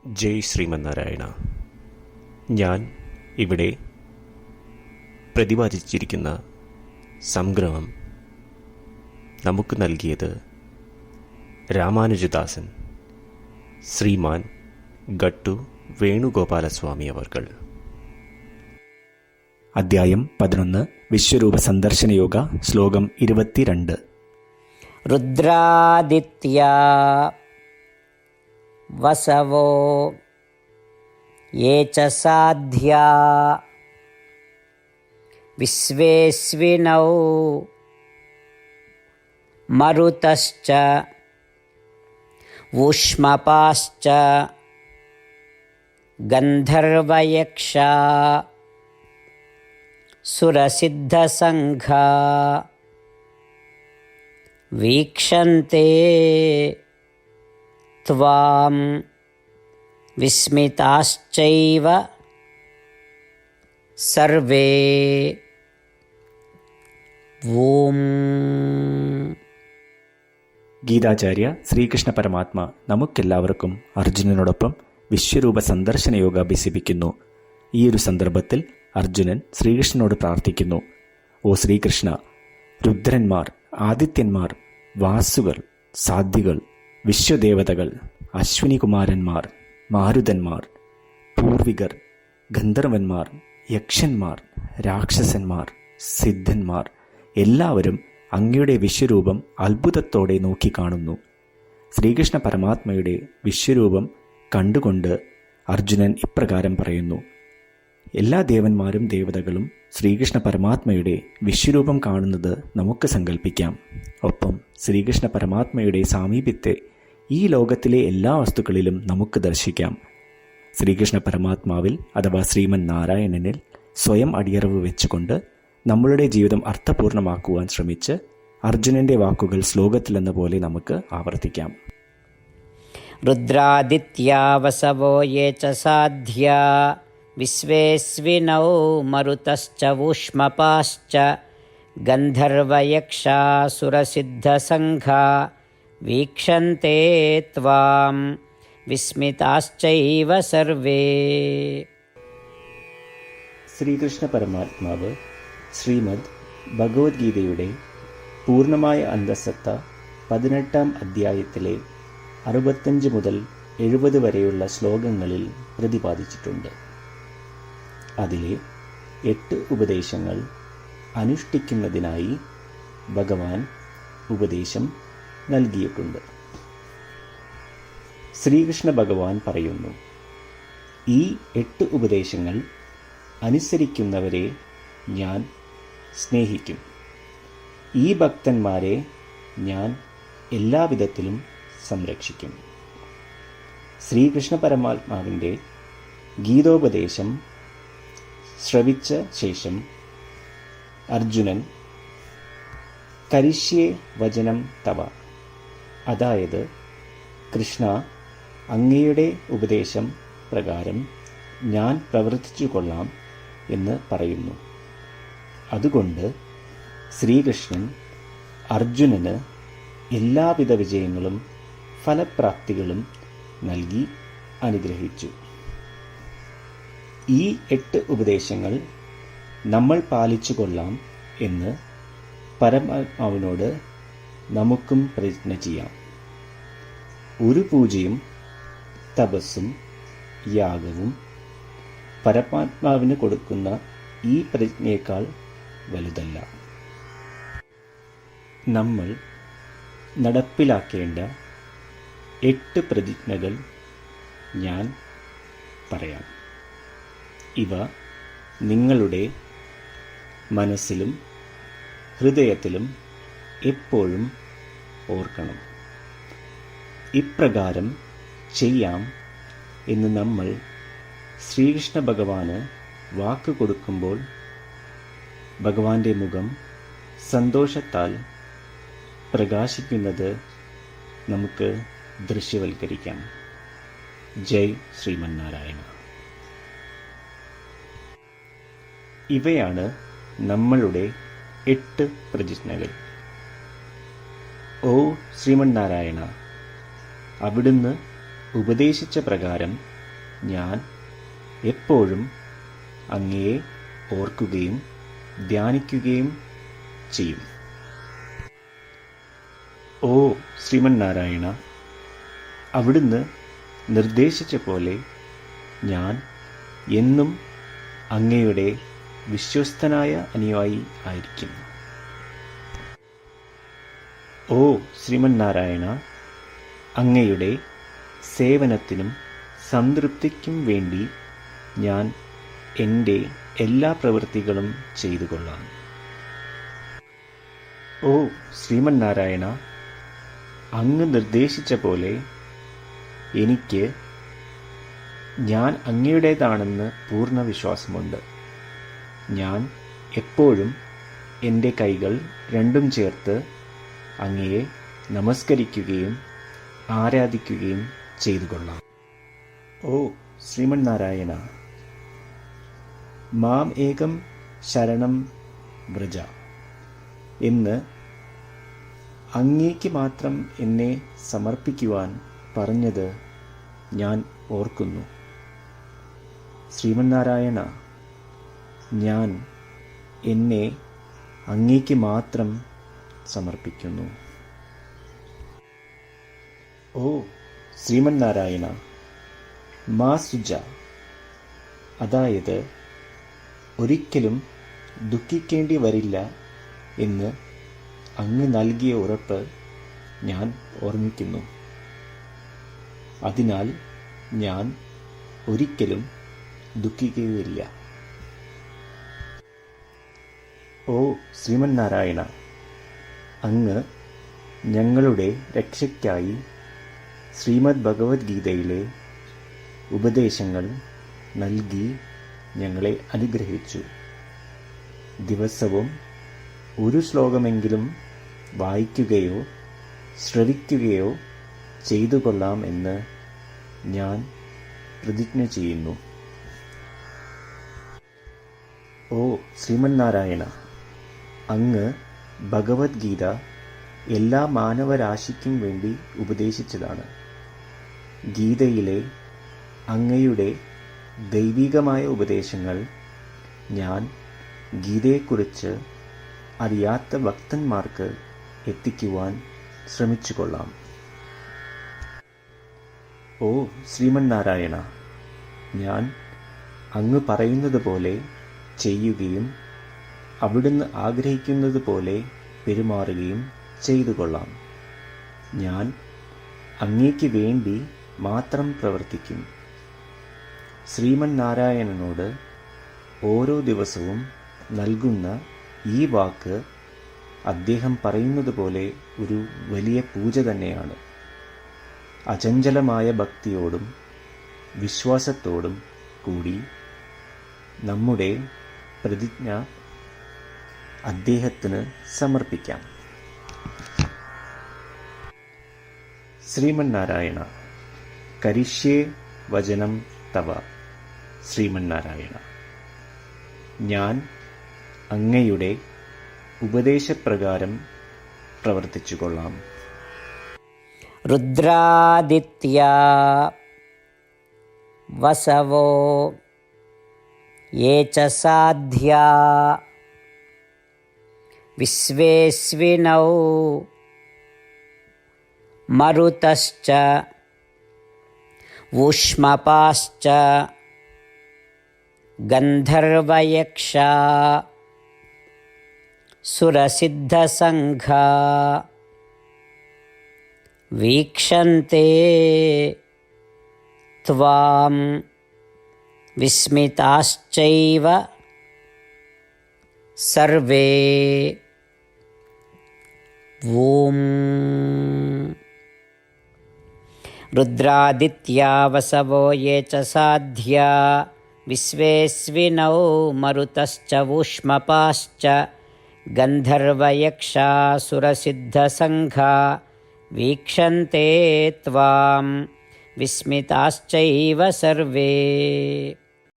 ജയ് ശ്രീമന്നാരായണ. ഞാൻ ഇവിടെ പ്രതിപാദിച്ചിരിക്കുന്ന സംഗ്രഹം നമുക്ക് നൽകിയത് രാമാനുജദാസൻ ശ്രീമാൻ ഗട്ടു വേണുഗോപാലസ്വാമി അവർകൾ. അധ്യായം 11 വിശ്വരൂപ സന്ദർശന യോഗ. ശ്ലോകം 22. രുദ്രാദിത്യാ വസവോ യേ ച സാധ്യാ വിശ്വേസ്വിനൗ മരുതശ്ച ഊഷ്മപാശ്ച ഗന്ധർവയക്ഷാ സുരസിദ്ധസംഘാ വീക്ഷന്തെ ത്വാം വിസ്മിതാശ്ചൈവ സർവേ. ഓം. ഗീതാചാര്യ ശ്രീകൃഷ്ണ പരമാത്മ നമുക്കെല്ലാവർക്കും അർജുനനോടൊപ്പം വിശ്വരൂപ സന്ദർശന യോഗ അഭ്യസിപ്പിക്കുന്നു. ഈ ഒരു സന്ദർഭത്തിൽ അർജുനൻ ശ്രീകൃഷ്ണനോട് പ്രാർത്ഥിക്കുന്നു. ഓ ശ്രീകൃഷ്ണ, രുദ്രന്മാർ, ആദിത്യന്മാർ, വാസുകൾ, സാധ്വികൾ, വിശ്വദേവതകൾ, അശ്വിനികുമാരന്മാർ, മാരുതന്മാർ, പൂർവികർ, ഗന്ധർവന്മാർ, യക്ഷന്മാർ, രാക്ഷസന്മാർ, സിദ്ധന്മാർ എല്ലാവരും അങ്ങയുടെ വിശ്വരൂപം അത്ഭുതത്തോടെ നോക്കിക്കാണുന്നു. ശ്രീകൃഷ്ണ പരമാത്മയുടെ വിശ്വരൂപം കണ്ടുകൊണ്ട് അർജുനൻ ഇപ്രകാരം പറയുന്നു. എല്ലാ ദേവന്മാരും ദേവതകളും ശ്രീകൃഷ്ണ പരമാത്മയുടെ വിശ്വരൂപം കാണുന്നത് നമുക്ക് സങ്കല്പിക്കാം. ഒപ്പം ശ്രീകൃഷ്ണ പരമാത്മയുടെ സാമീപ്യത്തെ ഈ ലോകത്തിലെ എല്ലാ വസ്തുക്കളിലും നമുക്ക് ദർശിക്കാം. ശ്രീകൃഷ്ണ പരമാത്മാവിൽ അഥവാ ശ്രീമൻ നാരായണനിൽ സ്വയം അടിയറവ് വെച്ചുകൊണ്ട് നമ്മളുടെ ജീവിതം അർത്ഥപൂർണമാക്കുവാൻ ശ്രമിച്ച് അർജുനന്റെ വാക്കുകൾ ശ്ലോകത്തിലെന്ന പോലെ നമുക്ക് ആവർത്തിക്കാം. രുദ്രാദിത്യാ വസവോ യേ ച സാധ്യാ വിശ്വേസ്വിനൗ മരുതശ്ച ഊഷ്മപാശ്ച ഗന്ധർവയക്ഷാ സുരസിദ്ധസംഘാ വീക്ഷന്തെ ത്വാം വിസ്മിതാശ്ചൈവ സർവേ. ശ്രീകൃഷ്ണ പരമാത്മാവ് ശ്രീമദ് ഭഗവത്ഗീതയുടെ പൂർണ്ണമായ അന്തസത്ത 18-ാം അധ്യായത്തിലെ 65 മുതൽ 70 വരെയുള്ള ശ്ലോകങ്ങളിൽ പ്രതിപാദിച്ചിട്ടുണ്ട്. അതിലെ 8 ഉപദേശങ്ങൾ അനുഷ്ഠിക്കുന്നതിനായി ഭഗവാൻ ഉപദേശം നൽകിയിട്ടുണ്ട്. ശ്രീകൃഷ്ണ ഭഗവാൻ പറയുന്നു, ഈ 8 ഉപദേശങ്ങൾ അനുസരിക്കുന്നവരെ ഞാൻ സ്നേഹിക്കും. ഈ ഭക്തന്മാരെ ഞാൻ എല്ലാവിധത്തിലും സംരക്ഷിക്കും. ശ്രീകൃഷ്ണ പരമാത്മാവിൻ്റെ ഗീതോപദേശം ശ്രവിച്ച ശേഷം അർജുനൻ കരിഷ്യേ വചനം തവ, അതായത് കൃഷ്ണ, അങ്ങയുടെ ഉപദേശം പ്രകാരം ഞാൻ പ്രവർത്തിച്ചു കൊള്ളാം എന്ന് പറയുന്നു. അതുകൊണ്ട് ശ്രീകൃഷ്ണൻ അർജുനന് എല്ലാവിധ വിജയങ്ങളും ഫലപ്രാപ്തികളും നൽകി അനുഗ്രഹിച്ചു. ഈ 8 ഉപദേശങ്ങൾ നമ്മൾ പാലിച്ചു കൊള്ളാം എന്ന് പരമാത്മാവിനോട് നമുക്കും പ്രതിജ്ഞ ചെയ്യാം. ഒരു പൂജയും തപസ്സും യാഗവും പരമാത്മാവിന് കൊടുക്കുന്ന ഈ പ്രതിജ്ഞയേക്കാൾ വലുതല്ല. നമ്മൾ നടപ്പിലാക്കേണ്ട 8 പ്രതിജ്ഞകൾ ഞാൻ പറയാം. ഇവ നിങ്ങളുടെ മനസ്സിലും ഹൃദയത്തിലും എപ്പോഴും ഓർക്കണം. ഇപ്രകാരം ചെയ്യാം എന്ന് നമ്മൾ ശ്രീകൃഷ്ണ ഭഗവാന് വാക്ക് കൊടുക്കുമ്പോൾ ഭഗവാന്റെ മുഖം സന്തോഷത്താൽ പ്രകാശിക്കുന്നത് നമുക്ക് ദൃശ്യവൽക്കരിക്കാം. ജയ് ശ്രീമന്നാരായണ. ഇവയാണ് നമ്മളുടെ 8 പ്രതിജ്ഞകൾ. ഓ ശ്രീമന്നാരായണ, അവിടുന്ന് ഉപദേശിച്ച പ്രകാരം ഞാൻ എപ്പോഴും അങ്ങയെ ഓർക്കുകയും ധ്യാനിക്കുകയും ചെയ്യും. ഓ ശ്രീമന്നാരായണ, അവിടുന്ന് നിർദ്ദേശിച്ച പോലെ ഞാൻ എന്നും അങ്ങയുടെ വിശ്വസ്തനായ അനുയായി ആയിരിക്കും. ഓ ശ്രീമന്നാരായണ, അങ്ങയുടെ സേവനത്തിനും സംതൃപ്തിക്കും വേണ്ടി ഞാൻ എൻ്റെ എല്ലാ പ്രവൃത്തികളും ചെയ്തു കൊള്ളാം. ഓ ശ്രീമന്നാരായണ, അങ്ങ് നിർദ്ദേശിച്ച പോലെ എനിക്ക് ഞാൻ അങ്ങയുടേതാണെന്ന് പൂർണ്ണ വിശ്വാസമുണ്ട്. ഞാൻ എപ്പോഴും എൻ്റെ കൈകൾ രണ്ടും ചേർത്ത് അങ്ങയെ നമസ്കരിക്കുകയും ആരാധിക്കുകയും ചെയ്തു കൊള്ളാം. ഓ ശ്രീമന്നാരായണ, മാം ഏകം ശരണം വ്രജ എന്ന് അങ്ങേക്ക് മാത്രം എന്നെ സമർപ്പിക്കുവാൻ പറഞ്ഞത് ഞാൻ ഓർക്കുന്നു. ശ്രീമന്നാരായണ, ഞാൻ എന്നെ അങ്ങേക്ക് മാത്രം സമർപ്പിക്കുന്നു. ഓ ശ്രീമന്നാരായണ, മാ സുജ, അതായത് ഒരിക്കലും ദുഃഖിക്കേണ്ടി വരില്ല എന്ന് അങ്ങ് നൽകിയ ഉറപ്പ് ഞാൻ ഓർമ്മിക്കുന്നു. അതിനാൽ ഞാൻ ഒരിക്കലും ദുഃഖിക്കുകയില്ല. ഓ ശ്രീമന്നാരായണ, അങ്ങ് ഞങ്ങളുടെ രക്ഷയ്ക്കായി ശ്രീമദ് ഭഗവത്ഗീതയിലെ ഉപദേശങ്ങൾ നൽകി ഞങ്ങളെ അനുഗ്രഹിച്ചു. ദിവസവും ഒരു ശ്ലോകമെങ്കിലും വായിക്കുകയോ ശ്രവിക്കുകയോ ചെയ്തു കൊള്ളാം എന്ന് ഞാൻ പ്രതിജ്ഞ ചെയ്യുന്നു. ഓ ശ്രീമന്നാരായണ, അങ്ങ് ഭഗവത്ഗീത എല്ലാ മാനവരാശിക്കും വേണ്ടി ഉപദേശിച്ചതാണ്. ഗീതയിലെ അങ്ങയുടെ ദൈവികമായ ഉപദേശങ്ങൾ ഞാൻ ഗീതയെക്കുറിച്ച് അറിയാത്ത ഭക്തന്മാർക്ക് എത്തിക്കുവാൻ ശ്രമിച്ചുകൊള്ളാം. ഓ ശ്രീമന്നാരായണ, ഞാൻ അങ്ങ് പറയുന്നത് പോലെ ചെയ്യുകയും അവിടുന്ന് ആഗ്രഹിക്കുന്നത് പോലെ പെരുമാറുകയും ചെയ്തു കൊള്ളാം. ഞാൻ അങ്ങേക്ക് വേണ്ടി മാത്രം പ്രവർത്തിക്കും. ശ്രീമന്നാരായണനോട് ഓരോ ദിവസവും നൽകുന്ന ഈ വാക്ക് അദ്ദേഹം പറയുന്നത് പോലെ ഒരു വലിയ പൂജ തന്നെയാണ്. അചഞ്ചലമായ ഭക്തിയോടും വിശ്വാസത്തോടും കൂടി നമ്മുടെ പ്രതിജ്ഞ അദ്ദേഹത്തിന് സമർപ്പിക്കാം. ശ്രീമന്നാരായണ, കരിഷ്യേ വചനം തവ. ശ്രീമന്നാരായണ, ഞാൻ അങ്ങയുടെ ഉപദേശപ്രകാരം പ്രവർത്തിച്ചുകൊള്ളാം. രുദ്രാദിത്യാ വസവോ യേ ച സാധ്യാ വിശ്വേസ്വിനൗ മരുതശ്ച ഊഷ്മപാശ്ച ഗന്ധർവയക്ഷാ സുരസിദ്ധസംഘാ വീക്ഷന്തെ ത്വാം വിസ്മിതാശ്ചൈവ സർവേ. ഓം രുദ്രാദിത്യാ വസവോ യേ ച സാധ്യാ വിശ്വേസ്വിനൗ മരുതശ്ച ഊഷ്മപാശ്ച ഗന്ധർവയക്ഷാസുരസിദ്ധസംഘാ വീക്ഷന്തെ ത്വാം വിസ്മിതാശ്ചൈവ സർവേ.